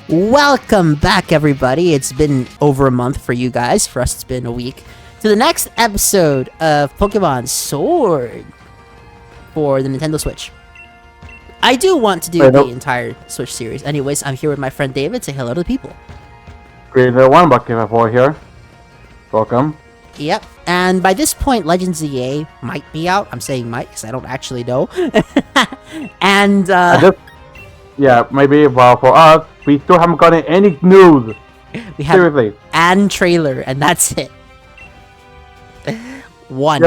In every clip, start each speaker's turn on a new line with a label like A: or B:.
A: Welcome back, everybody. It's been over a month for you guys. For us, it's been a week. To the next episode of Pokemon Sword for the Nintendo Switch. I do want to do the entire Switch series. Anyways, I'm here with my friend David. Say hello to the people.
B: Great little one bucket for here. Welcome.
A: Yep. And by this point, Legends ZA might be out. I'm saying might because I don't actually know. And
B: yeah, maybe. Well, for us, we still haven't gotten any news.
A: We have
B: seriously
A: and trailer, and that's it. One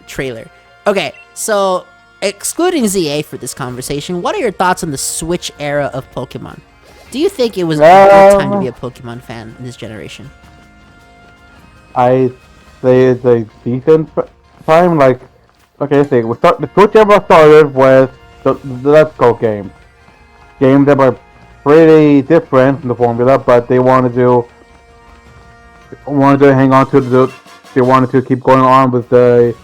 A: trailer. Okay, so excluding ZA for this conversation, what are your thoughts on the Switch era of Pokemon? Do you think it was a good time to be a Pokemon fan in this generation?
B: I say it's a decent time. Like, okay, see, the Switch era started with the Let's Go games that were pretty different from the formula, but they wanted to hang on to they wanted to keep going on with the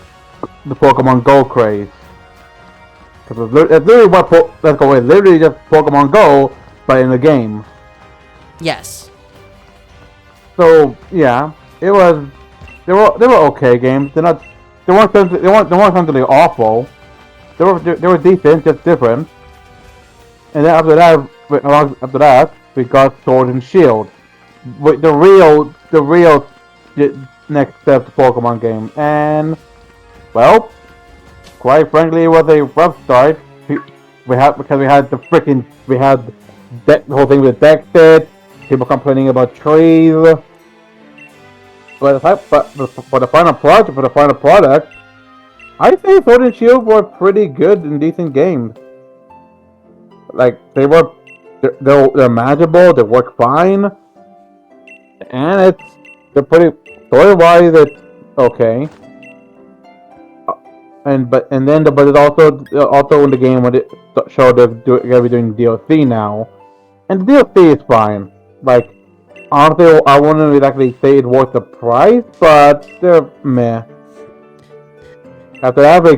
B: Pokemon Go craze. Because it's literally what Let's Go is. Literally just Pokemon Go, but in the game.
A: Yes.
B: So yeah, it was. They were okay games. They weren't something awful. They were decent, just different. And then after that, we got Sword and Shield, with the real next step to Pokemon game. And well, quite frankly, it was a rough start. We had the whole thing with Dexit, people complaining about trees. But for the final product, I think Sword and Shield were pretty good and decent games. Like they're manageable, they work fine, and they're pretty story-wise. It's okay. But it's also in the game when it showed they're gonna be doing DLC now, and the DLC is fine. Like honestly, I wouldn't exactly say it's worth the price, but they're meh. After that, we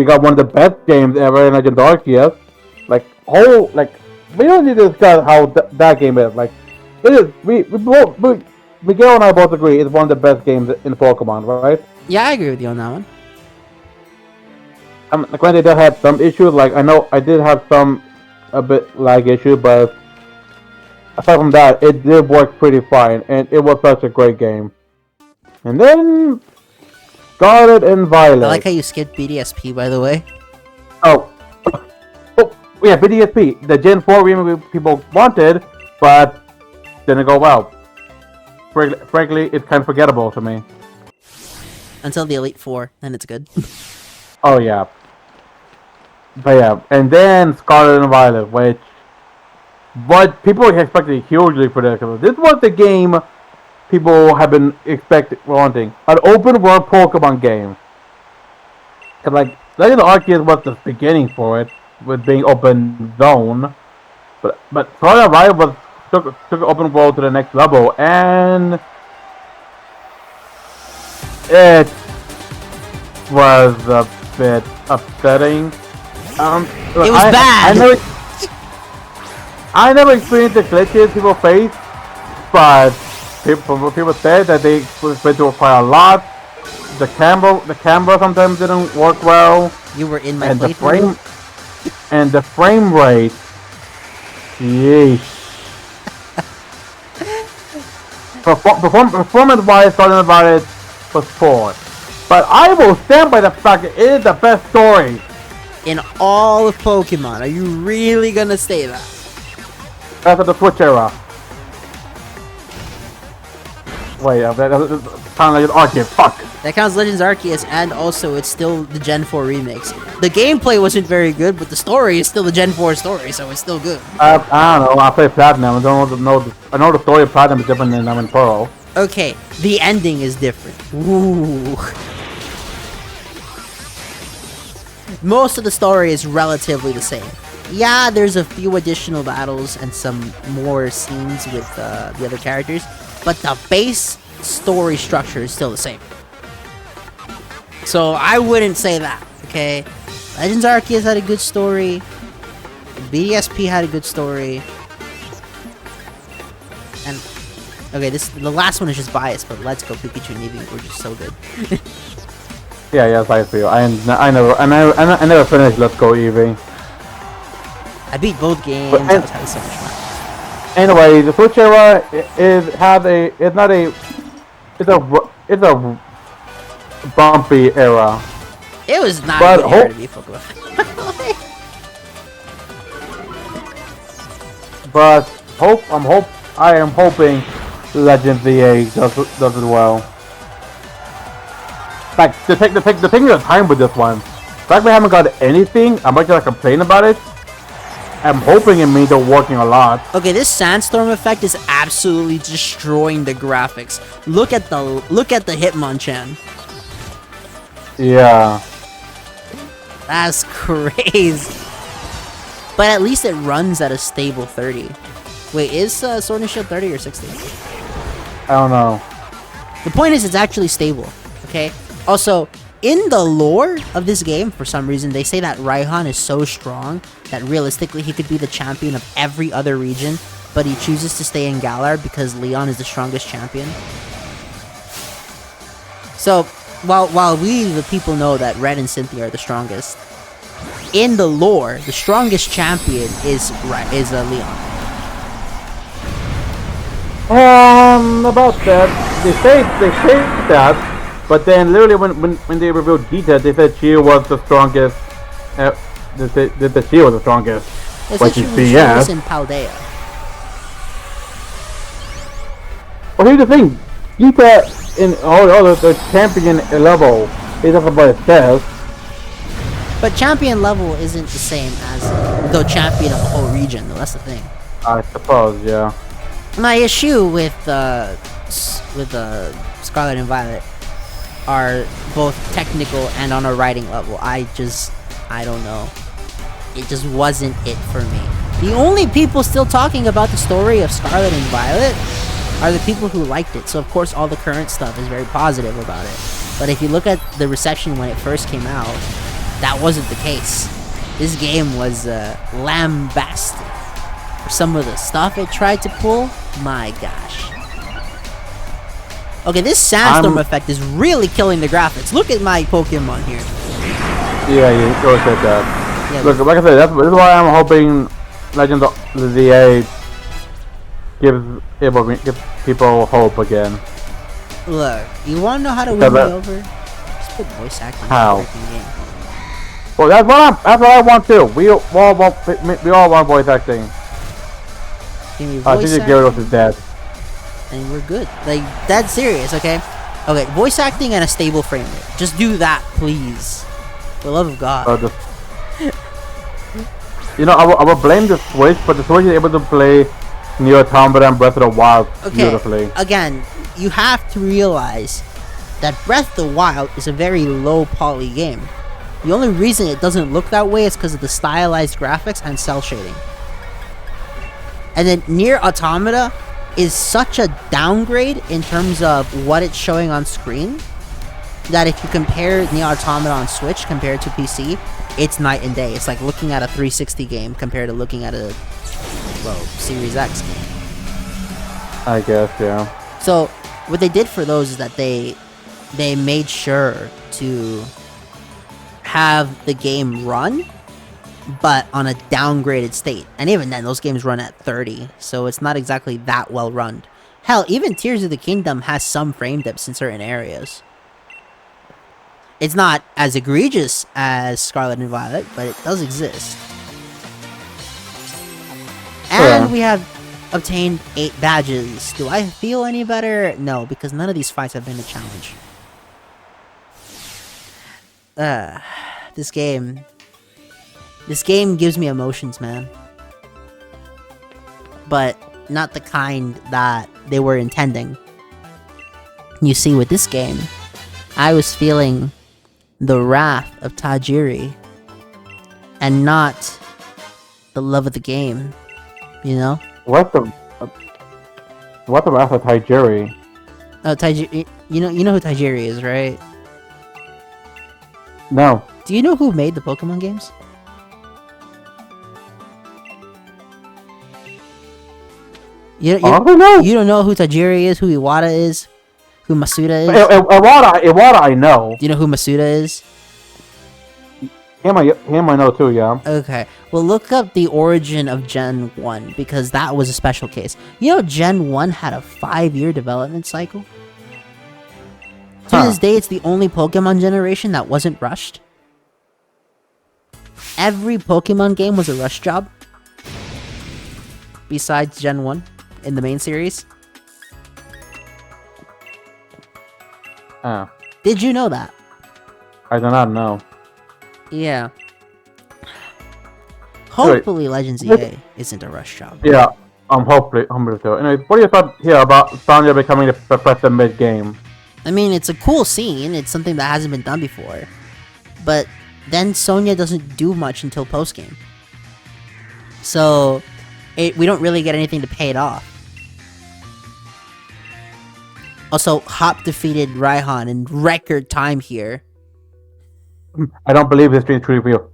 B: got one of the best games ever in Legends Arceus. We don't need to discuss how that game is. Like, it is. Miguel and I both agree it's one of the best games in Pokemon, right?
A: Yeah, I agree with you on that one.
B: Granted, they had some issues. Like, I know I did have a bit lag issue, but aside from that, it did work pretty fine, and it was such a great game. And then Scarlet and Violet.
A: I like how you skipped BDSP, by the way.
B: Oh yeah, BDSP, the Gen 4 remake people wanted, but didn't go well. Frankly, it's kind of forgettable to me.
A: Until the Elite Four, then it's good.
B: Oh yeah. But yeah, and then Scarlet and Violet, what people expected hugely predictable. This was the game people have been wanting. An open world Pokemon game. Cause like, Legend of Arceus was the beginning for it, with being open zone. But Scarlet and Violet took open world to the next level, and it was a bit upsetting.
A: It was bad.
B: I never experienced the glitches people face, but people said that they went to quite a lot. The camera sometimes didn't work well.
A: You were in my
B: playthrough. And the frame rate, yeesh. Performance-wise, Scarlet and Violet was poor. But I will stand by the fact that it is the best story
A: in all of Pokemon. Are you really gonna say that?
B: After the Switch era. Wait, that kind of Legends Arceus. Fuck.
A: That counts Legends Arceus, and also it's still the Gen 4 remakes. The gameplay wasn't very good, but the story is still the Gen 4 story, so it's still good.
B: I don't know. I play Platinum. I know the story of Platinum is different than in Pearl.
A: Okay, the ending is different. Ooh. Most of the story is relatively the same. Yeah, there's a few additional battles and some more scenes with the other characters, but the base story structure is still the same. So I wouldn't say that, okay? Legends Arceus had a good story. BDSP had a good story. And okay, the last one is just biased, but Let's Go Pikachu and Eevee were just so good.
B: Yeah, it's nice for you. I never finished Let's Go Eevee.
A: I beat both games. I was having so much fun.
B: Anyway, the Switch era it's a bumpy era.
A: It was not
B: But
A: a good era to be Pokemon.
B: But I am hoping Legend VA does it well. Like the thing is time with this one. Like we haven't got anything. I'm not gonna complain about it. I'm hoping it means they're working a lot.
A: Okay, this sandstorm effect is absolutely destroying the graphics. Look at the Hitmonchan.
B: Yeah.
A: That's crazy. But at least it runs at a stable 30. Wait, is Sword and Shield 30 or 60?
B: I don't know.
A: The point is, it's actually stable. Okay. Also, in the lore of this game, for some reason, they say that Raihan is so strong that realistically he could be the champion of every other region, but he chooses to stay in Galar because Leon is the strongest champion. So, while we, the people, know that Red and Cynthia are the strongest, in the lore, the strongest champion is Leon.
B: About that, they say that, but then literally when they revealed details, they said she was the strongest. That she was the strongest.
A: Which is BS. In Paldea.
B: Well, here's the thing, Gita in the champion level is not what it says.
A: But champion level isn't the same as the champion of the whole region, though. That's the thing.
B: I suppose, yeah.
A: My issue with Scarlet and Violet are both technical and on a writing level. I don't know. It just wasn't it for me. The only people still talking about the story of Scarlet and Violet are the people who liked it. So of course all the current stuff is very positive about it. But if you look at the reception when it first came out, that wasn't the case. This game was lambasted for some of the stuff it tried to pull. My gosh. Okay, this sandstorm effect is really killing the graphics. Look at my Pokemon here.
B: Yeah, you always said that. Yeah, look, like I said, this is why I'm hoping Legend of the VA gives people hope again.
A: Look, you want to know how to win me over? Just put voice acting in the game.
B: Well, that's what I want too. We all want voice acting.
A: Give me voice acting.
B: Gyarados is dead.
A: And we're good. Like, that's serious, okay? Okay, voice acting and a stable frame rate. Just do that, please. For the love of God.
B: You know, I will blame the Switch, but the Switch is able to play Nier Automata and Breath of the Wild beautifully.
A: Again, you have to realize that Breath of the Wild is a very low poly game. The only reason it doesn't look that way is because of the stylized graphics and cell shading. And then Nier Automata is such a downgrade in terms of what it's showing on screen that if you compare Nier Automata on Switch compared to PC, it's night and day. It's like looking at a 360 game compared to looking at a Series X game.
B: I guess, yeah.
A: So what they did for those is that they made sure to have the game run, but on a downgraded state. And even then, those games run at 30, so it's not exactly that well run. Hell, even Tears of the Kingdom has some frame dips in certain areas. It's not as egregious as Scarlet and Violet, but it does exist. And we have obtained 8 badges. Do I feel any better? No, because none of these fights have been a challenge. This game gives me emotions, man. But not the kind that they were intending. You see, with this game, I was feeling the wrath of Tajiri and not the love of the game, you know?
B: What the wrath of Tajiri?
A: Oh, Tajiri, you know who Tajiri is, right?
B: No.
A: Do you know who made the Pokemon games?
B: Honestly, no.
A: You don't know who Tajiri is, who Iwata is, who Masuda is?
B: Iwata, I know.
A: Do you know who Masuda is?
B: Him I know too, yeah.
A: Okay, well look up the origin of Gen 1, because that was a special case. You know Gen 1 had a 5-year development cycle? To this day, it's the only Pokemon generation that wasn't rushed. Every Pokemon game was a rush job. Besides Gen 1 in the main series. Did you know that?
B: I do not know.
A: Yeah. Hopefully Legends EA isn't a rush job.
B: Yeah, hopefully so. Anyway, what do you thought here about Sonya becoming the professor mid-game?
A: I mean, it's a cool scene. It's something that hasn't been done before. But then Sonya doesn't do much until post-game. So, we don't really get anything to pay it off. Also, Hop defeated Raihan in record time here.
B: I don't believe this is truly real.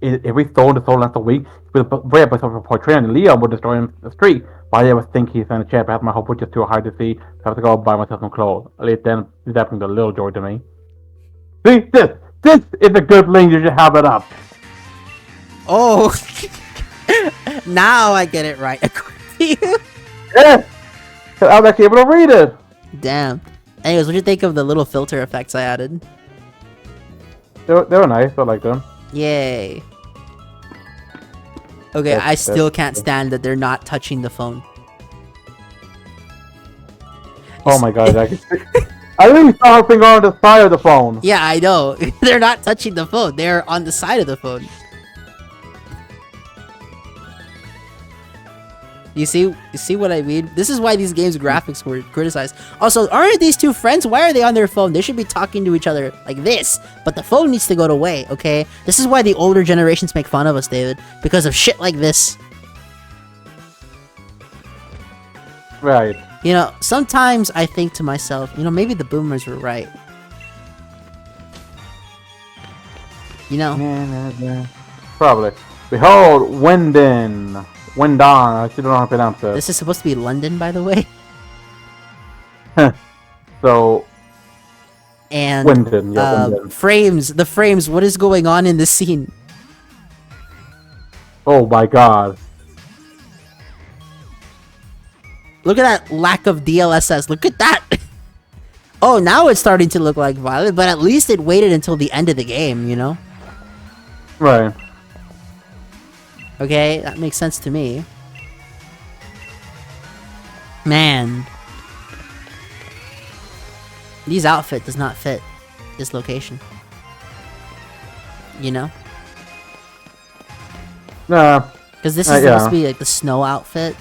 B: If we stole the soul last week, with a portraying Leon would destroy the street. Why I was thinking he's in a chair, perhaps my hope was just too hard to see. I have to go buy myself some clothes. At least then, this happened to little joy to me. See, this is a good link. You should have it up.
A: Oh, now I get it right. According to you.
B: Yeah, I was actually able to read it.
A: Damn. Anyways, what do you think of the little filter effects I added?
B: They were nice. I like them.
A: Yay. Okay, I still can't stand that they're not touching the phone.
B: Oh my god, I really saw her finger on the side of the phone.
A: Yeah, I know. They're not touching the phone. They're on the side of the phone. You see what I mean? This is why these games' graphics were criticized. Also, aren't these two friends? Why are they on their phone? They should be talking to each other like this. But the phone needs to go away, okay? This is why the older generations make fun of us, David. Because of shit like this.
B: Right.
A: You know, sometimes I think to myself, you know, maybe the boomers were right. You know?
B: Probably. Behold, Wendon. Wendon. I still don't know how to pronounce it.
A: This is supposed to be London, by the way.
B: So.
A: And
B: Wendon, yeah, Wendon.
A: the frames, what is going on in this scene?
B: Oh my god.
A: Look at that lack of DLSS. Look at that. Oh, now it's starting to look like Violet, but at least it waited until the end of the game, you know?
B: Right.
A: Okay, that makes sense to me. Man. These outfit does not fit this location. You know?
B: Nah.
A: Because this is supposed to be like the snow outfit.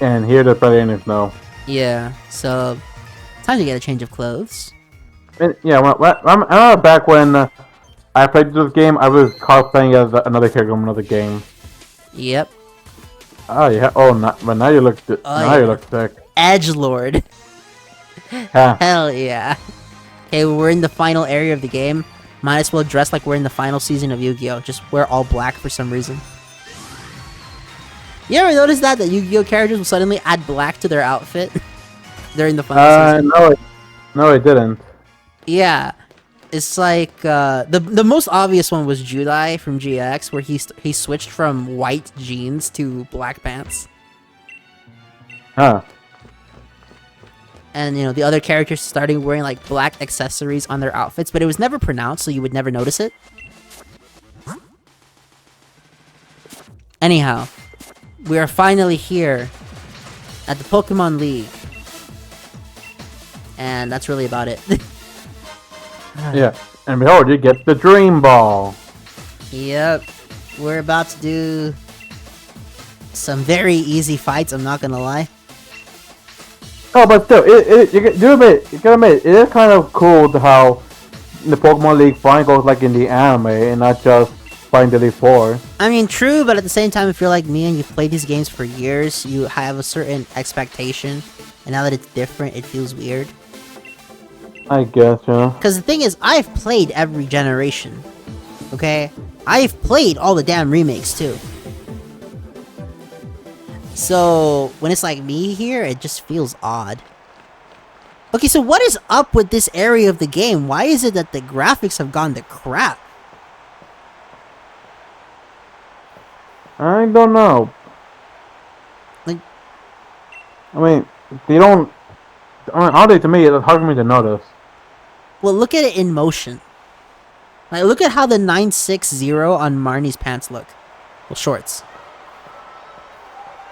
B: And here the probably ain't snow.
A: Yeah, so time to get a change of clothes.
B: And, yeah, I'm back when I played this game. I was cosplaying as another character from another game.
A: Yep.
B: Oh yeah. Oh, but now you look. You look sick.
A: Edgelord.
B: Huh.
A: Hell yeah. Okay, we're in the final area of the game. Might as well dress like we're in the final season of Yu-Gi-Oh! Just wear all black for some reason. You ever notice that Yu-Gi-Oh! Characters will suddenly add black to their outfit during the final season?
B: No, it didn't.
A: Yeah. It's like, the most obvious one was Judai from GX, where he switched from white jeans to black pants.
B: Huh.
A: And, you know, the other characters started wearing, like, black accessories on their outfits, but it was never pronounced, so you would never notice it. Anyhow, we are finally here at the Pokemon League. And that's really about it.
B: Yeah, and behold, you get the Dream Ball.
A: Yep, we're about to do some very easy fights, I'm not gonna lie.
B: Oh, but still, you gotta admit, it is kind of cool to how the Pokemon League finally goes like in the anime and not just fighting the Elite Four.
A: I mean, true, but at the same time, if you're like me and you've played these games for years, you have a certain expectation, and now that it's different, it feels weird.
B: I guess, yeah.
A: Because the thing is, I've played every generation, okay? I've played all the damn remakes, too. So when it's like me here, it just feels odd. Okay, so what is up with this area of the game? Why is it that the graphics have gone to crap?
B: I don't know.
A: Like,
B: I mean, they don't. I mean, honestly, to me, it's hard for me to notice.
A: well, look at it in motion. Like, look at how the 960 on Marnie's pants look. Well, shorts.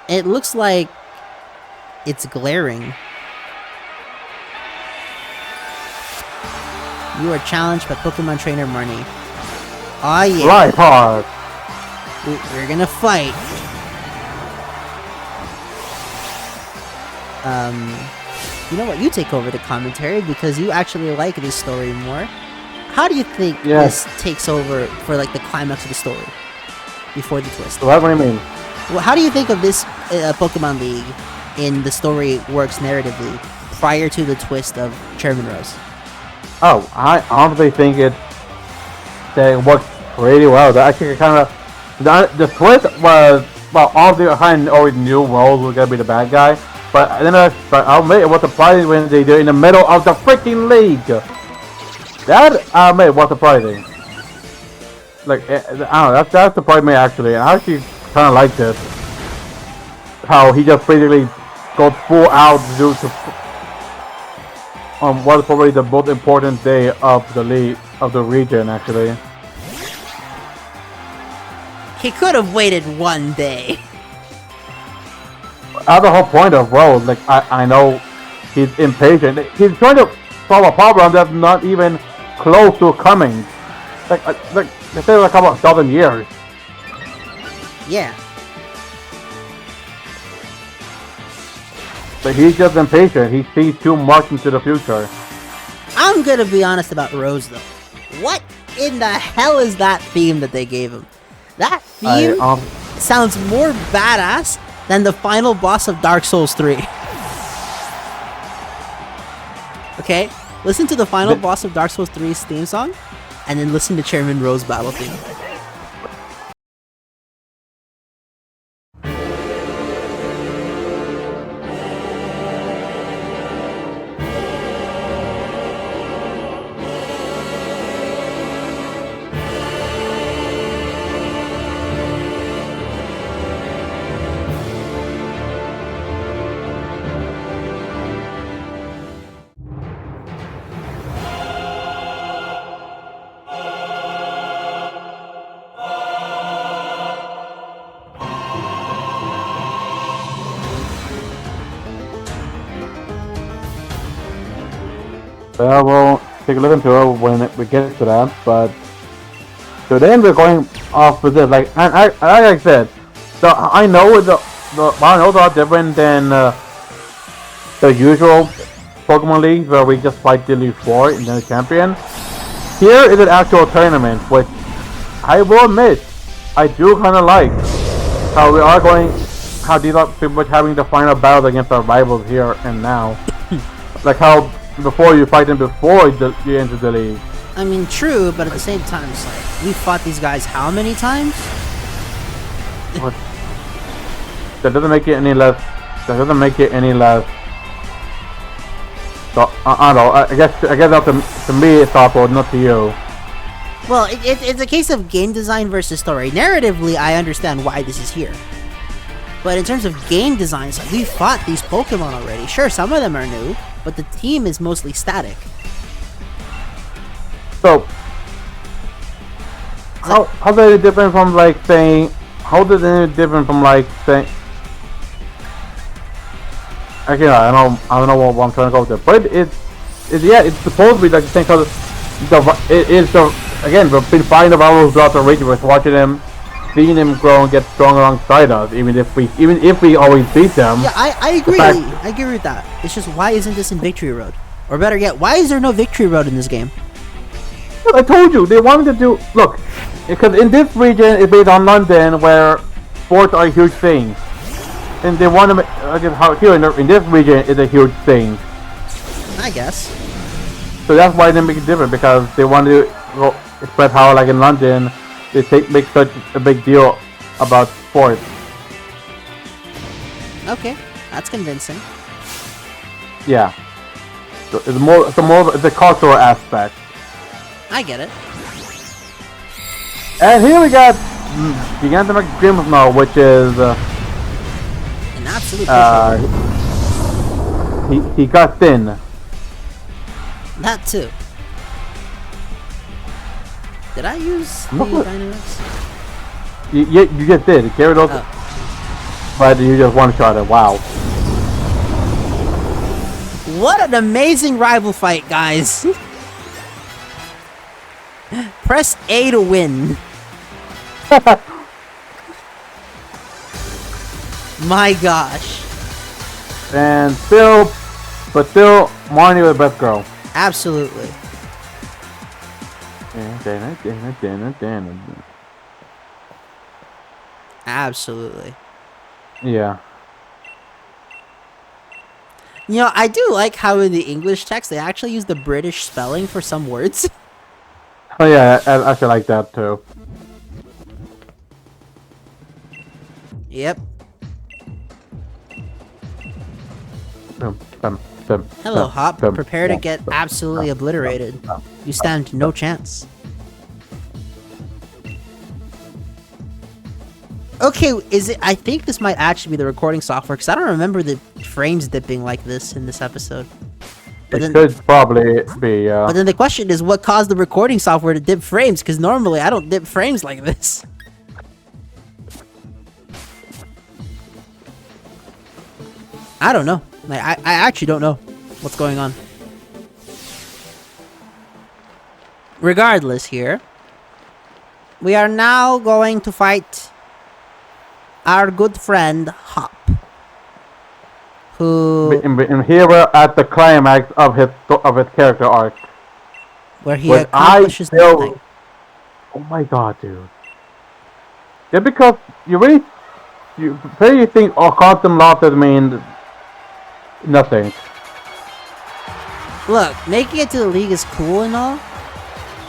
A: It looks like it's glaring. You are challenged by Pokemon Trainer Marnie. Oh yeah.
B: Right hard.
A: We're gonna fight. You know what? You take over the commentary because you actually like this story more. How do you think this takes over for like the climax of the story before the twist?
B: What do you mean?
A: Well, how do you think of this Pokemon League in the story works narratively prior to the twist of Chairman Rose?
B: Oh, I honestly think that it worked pretty well. That actually kind of the twist was obviously I already knew Rose was gonna be the bad guy, but I'll admit it was surprising when they did it in the middle of the freaking league. That I admit was surprising. Like I don't know, that surprised me actually. I actually kind of liked it. How he just basically goes full out due to on what is probably the most important day of the league of the region actually.
A: He could have waited one day.
B: That's the whole point of Rose. Like I know he's impatient. He's trying to solve a problem that's not even close to coming. Like they say like about 1,000 years.
A: Yeah.
B: But he's just impatient. He sees too much into the future.
A: I'm gonna be honest about Rose though. What in the hell is that theme that they gave him? That theme sounds more badass than the final boss of Dark Souls 3. Okay? Listen to the final boss of Dark Souls 3's theme song, and then listen to Chairman Rose battle theme.
B: Well, we'll take a listen to it when we get to that, but so then we're going off with this. Like I said, so I know the Mario are different than the usual Pokemon League where we just fight the Elite Four and then the champion. Here is an actual tournament, which I will admit I do kind of like. How we are going, how these are pretty much having the final battle against our rivals here and now. Like how before you fight them before you enter the league.
A: I mean, true, but at the same time, it's like, we fought these guys how many times?
B: What? That doesn't make it any less. That doesn't make it any less. So I don't know. I guess that's to me it's awful, not to you.
A: Well, it's a case of game design versus story. Narratively, I understand why this is here. But in terms of game design, it's like, we fought these Pokemon already. Sure, some of them are new, but the team is mostly static.
B: So, how is it different from like saying? How is it different from like saying? Actually, I don't know what I'm trying to go with it, but it's supposed to be like the same because it is again we've been fighting the rivals throughout the region. We're watching them, seeing them grow and get strong alongside us. Even if we always beat them.
A: Yeah, I agree. I agree with that. It's just, why isn't this in Victory Road? Or better yet, why is there no Victory Road in this game?
B: I told you they wanted to do. Look, because in this region it's based on London, where sports are a huge thing, and they want to make how here in this region is a huge thing.
A: I guess.
B: So that's why they make it different, because they want to express how, like in London, they make such a big deal about sports.
A: Okay, that's convincing.
B: Yeah. So it's a cultural aspect.
A: I get it.
B: And here we got Gigantic Grimsnow, which is
A: An absolute
B: he got thin.
A: That too. Did I use the Dynamax?
B: You just did. Gyarados, but you just one-shot it. Wow.
A: What an amazing rival fight, guys! Press A to win. My gosh.
B: And still, Marnie with best girl.
A: Absolutely. Absolutely.
B: Yeah.
A: You know, I do like how in the English text they actually use the British spelling for some words.
B: Oh yeah, I actually like that too.
A: Yep. Hello, Hop. Prepare to get absolutely obliterated. You stand no chance. Okay, is it? I think this might actually be the recording software because I don't remember the frames dipping like this in this episode. But
B: it could probably be.
A: But then the question is, what caused the recording software to dip frames? Because normally I don't dip frames like this. I don't know. Like, I actually don't know what's going on. Regardless, here we are now going to fight our good friend Hop, who
B: and here we're at the climax of his character arc,
A: where he accomplishes nothing.
B: Oh my god, dude! Just because you think quantum losses mean nothing.
A: Look, making it to the league is cool and all,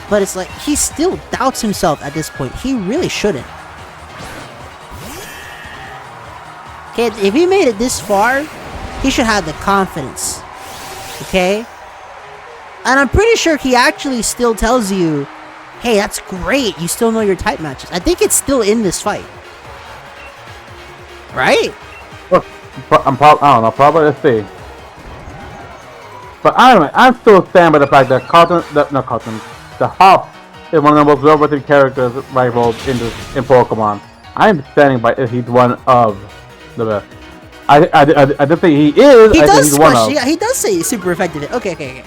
A: but it's like he still doubts himself at this point. He really shouldn't. Okay, if he made it this far, he should have the confidence. Okay? And I'm pretty sure he actually still tells you, hey, that's great, you still know your type matches. I think it's still in this fight. Right?
B: Look, I don't know, probably let's see. But anyway, I'm still standing by the fact that the Hop is one of the most well-written characters rivals in Pokemon. I'm standing by it. He's one of the best. I don't think he is.
A: He
B: I
A: does
B: think he's one of.
A: Yeah, he does say he's super effective. Okay.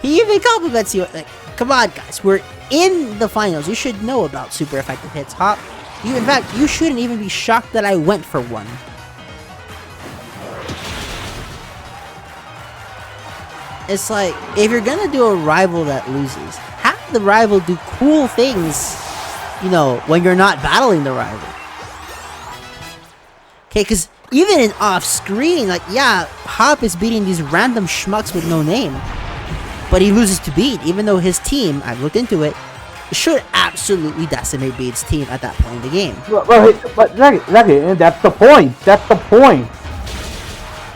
A: He even compliments you. Like, come on, guys, we're in the finals. You should know about super effective hits, Hop. In fact, you shouldn't even be shocked that I went for one. It's like, if you're gonna do a rival that loses, have the rival do cool things, you know, when you're not battling the rival. Okay, because even in off-screen, like, yeah, Hop is beating these random schmucks with no name, but he loses to Bede, even though his team, I've looked into it, should absolutely decimate Bede's team at that point in the game.
B: But that's the point. That's the point.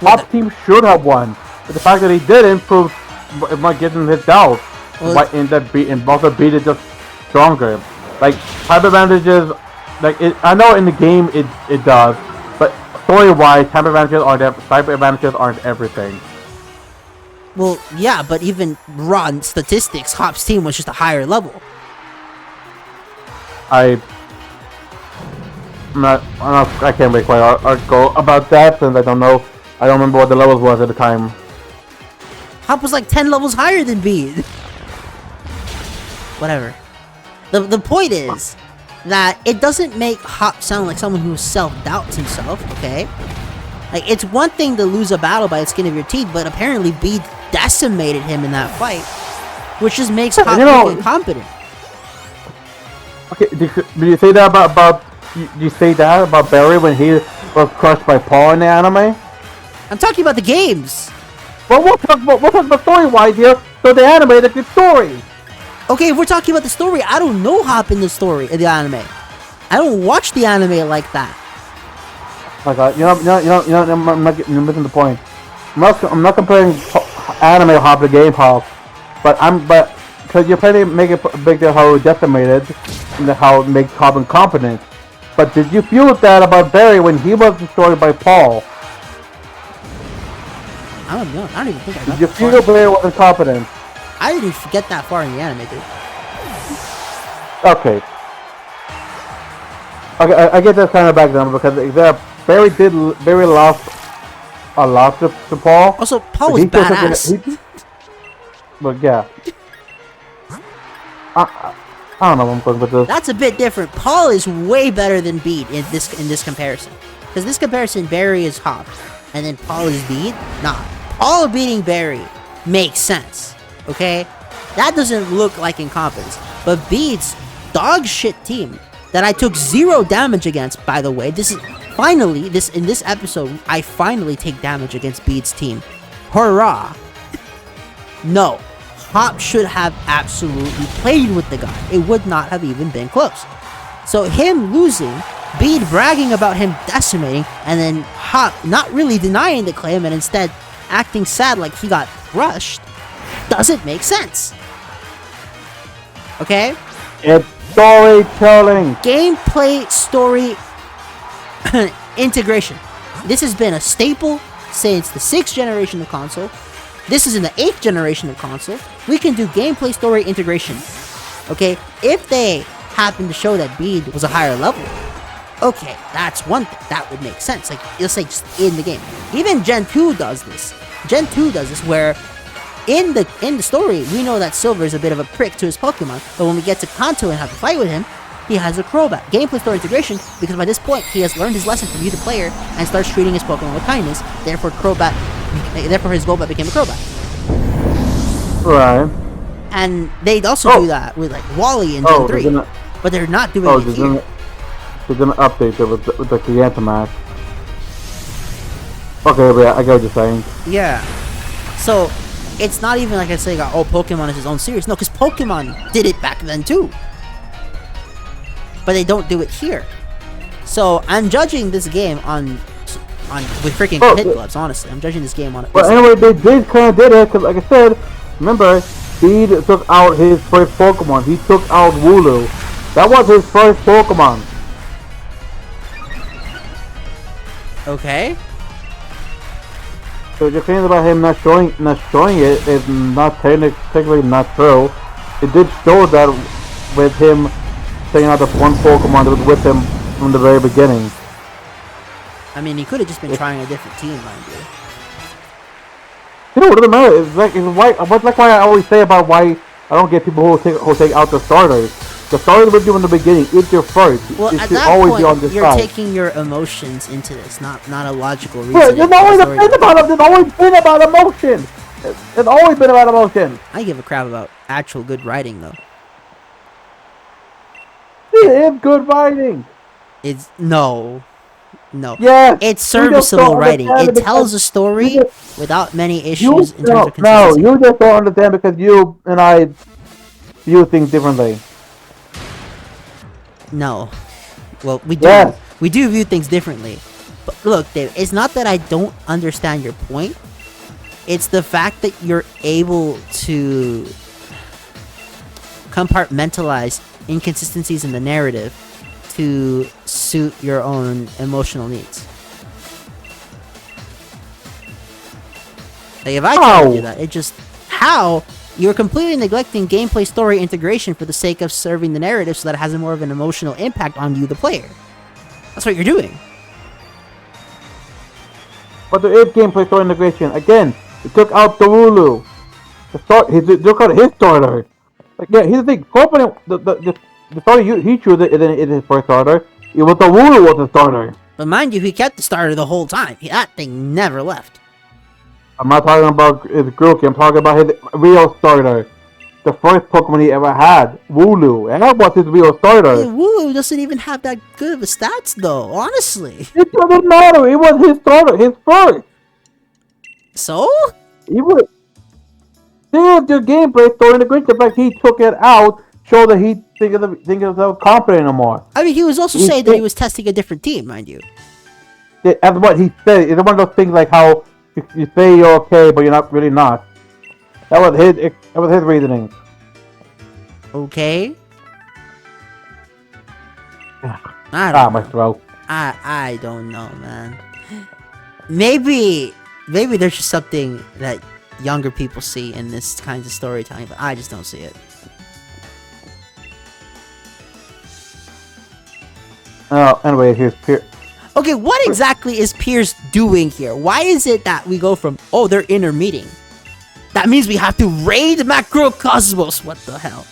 B: Hop's team should have won. But the fact that he didn't proves it might give him his doubts. And also Bede is just stronger. Like, type advantages, like, I know in the game it does, but story-wise, type advantages aren't everything.
A: Well, yeah, but even raw statistics, Hop's team was just a higher level.
B: I can't make my article about that since I don't know. I don't remember what the levels was at the time.
A: Hop was like 10 levels higher than Bede. Whatever. The point is that it doesn't make Hop sound like someone who self-doubts himself, okay? Like, it's one thing to lose a battle by the skin of your teeth, but apparently Bede decimated him in that fight, which just makes Hop look incompetent.
B: Okay, did you say that about you say that about Barry when he was crushed by Paul in the anime?
A: I'm talking about the games.
B: Well, we'll talk about story-wise here, so the anime is a good story.
A: Okay, if we're talking about the story, I don't know Hop in the anime. I don't watch the anime like that.
B: Like, you're missing the point. I'm not comparing anime hop to game hop, but because you're trying to make it a big deal how decimated and how it makes Hop incompetent. But did you feel that about Barry when he was destroyed by Paul?
A: I don't know. I don't even think I got
B: Did you
A: that
B: feel
A: far.
B: Barry was incompetent?
A: I didn't even get that far in the anime, dude.
B: Okay. Okay, I get that kind of background because Barry lost a lot to Paul.
A: Also, Paul
B: but
A: was
B: he still took
A: badass.
B: But yeah. I don't know what I'm going with this.
A: That's a bit different. Paul is way better than Bede in this comparison. Because this comparison, Barry is Hop, and then Paul is Bede. Nah, Paul beating Barry makes sense. Okay, that doesn't look like incompetence. But Bede's dog shit team that I took 0 damage against. By the way, this is finally in this episode I finally take damage against Bede's team. Hurrah! No. Hop should have absolutely played with the guy. It would not have even been close. So him losing, Bede bragging about him decimating, and then Hop not really denying the claim and instead acting sad like he got crushed, doesn't make sense. Okay?
B: It's storytelling.
A: Gameplay story integration. This has been a staple since the 6th generation of console. This is in the 8th generation of console. We can do gameplay story integration. Okay? If they happen to show that Bede was a higher level, okay, that's one thing. That would make sense. Like, let's say just in the game. Even Gen 2 does this. Gen 2 does this where in the story, we know that Silver is a bit of a prick to his Pokemon, but when we get to Kanto and have to fight with him, he has a Crobat. Gameplay story integration, because by this point, he has learned his lesson from you, the player, and starts treating his Pokemon with kindness. Therefore, his Golbat became a Crobat.
B: Right.
A: And they'd also do that with like Wally in Gen 3, but they're not doing it here.
B: They're gonna update it with the Gigantamax. Okay, but yeah, I get what you're saying.
A: Yeah. So, it's not even like I say, oh, Pokemon is his own series. No, because Pokemon did it back then too. But they don't do it here. So, I'm judging this game on with freaking pit gloves, honestly. I'm judging this game on it.
B: But anyway, they kind of did it, because like I said, remember, Bede took out his first Pokemon. He took out Wooloo. That was his first Pokemon.
A: Okay.
B: So your claims about him not showing it is not technically not true. It did show that with him taking out the one Pokemon that was with him from the very beginning.
A: I mean, he could have just been trying a different team, mind you.
B: You know, it doesn't matter. It's like why I always say about why I don't get people who take out the starters. The starters with you in the beginning. It's your first.
A: Well,
B: it
A: at
B: should
A: that
B: always
A: point,
B: be on this
A: you're
B: side.
A: taking your emotions into this, not a logical reason.
B: Yeah, there's always been about emotion. It's always been about emotion.
A: I give a crap about actual good writing, though.
B: It is good writing.
A: It's no.
B: Yes.
A: It's serviceable writing. It tells a story without many issues in terms of consistency.
B: No, you just don't understand because you and I view things differently.
A: No. Well, we do.
B: Yes.
A: We do view things differently. But look, Dave, it's not that I don't understand your point. It's the fact that you're able to compartmentalize inconsistencies in the narrative to suit your own emotional needs. Like, if I try to do that, it just... How? You're completely neglecting gameplay story integration for the sake of serving the narrative so that it has more of an emotional impact on you, the player. That's what you're doing.
B: But there is gameplay story integration. Again, it took out the Wooloo. He took out his starter. Like, yeah, here's the thing. The starter he chose in his first starter. It was the Wooloo was the starter.
A: But mind you, he kept the starter the whole time. That thing never left.
B: I'm not talking about his Grookey. I'm talking about his real starter. The first Pokemon he ever had, Wooloo. And that was his real starter.
A: Hey, Wooloo doesn't even have that good of a stats, though, honestly.
B: It doesn't matter. It was his starter, his first.
A: So?
B: He was... There's the gameplay story integration. Like, he took it out, show that he thinking himself confident anymore.
A: I mean, he was also saying that he was testing a different team, mind you.
B: That's what he said. It's one of those things like how you say you're okay, but you're not really not. That was his reasoning.
A: Okay. I don't
B: My
A: know.
B: throat.
A: I don't know, man. Maybe there's just something that younger people see in this kind of storytelling, but I just don't see it.
B: Anyway, here's Pierce.
A: Okay, what exactly is Pierce doing here? Why is it that we go from, oh, they're in a meeting? That means we have to raid Macrocosmos. What the hell?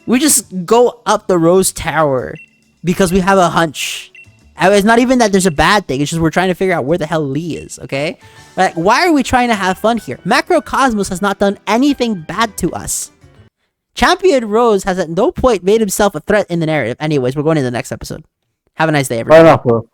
A: We just go up the Rose Tower because we have a hunch. And it's not even that there's a bad thing. It's just we're trying to figure out where the hell Lee is, okay? Like, why are we trying to have fun here? Macrocosmos has not done anything bad to us. Champion Rose has at no point made himself a threat in the narrative. Anyways, we're going to the next episode. Have a nice day, everybody.
B: Right enough,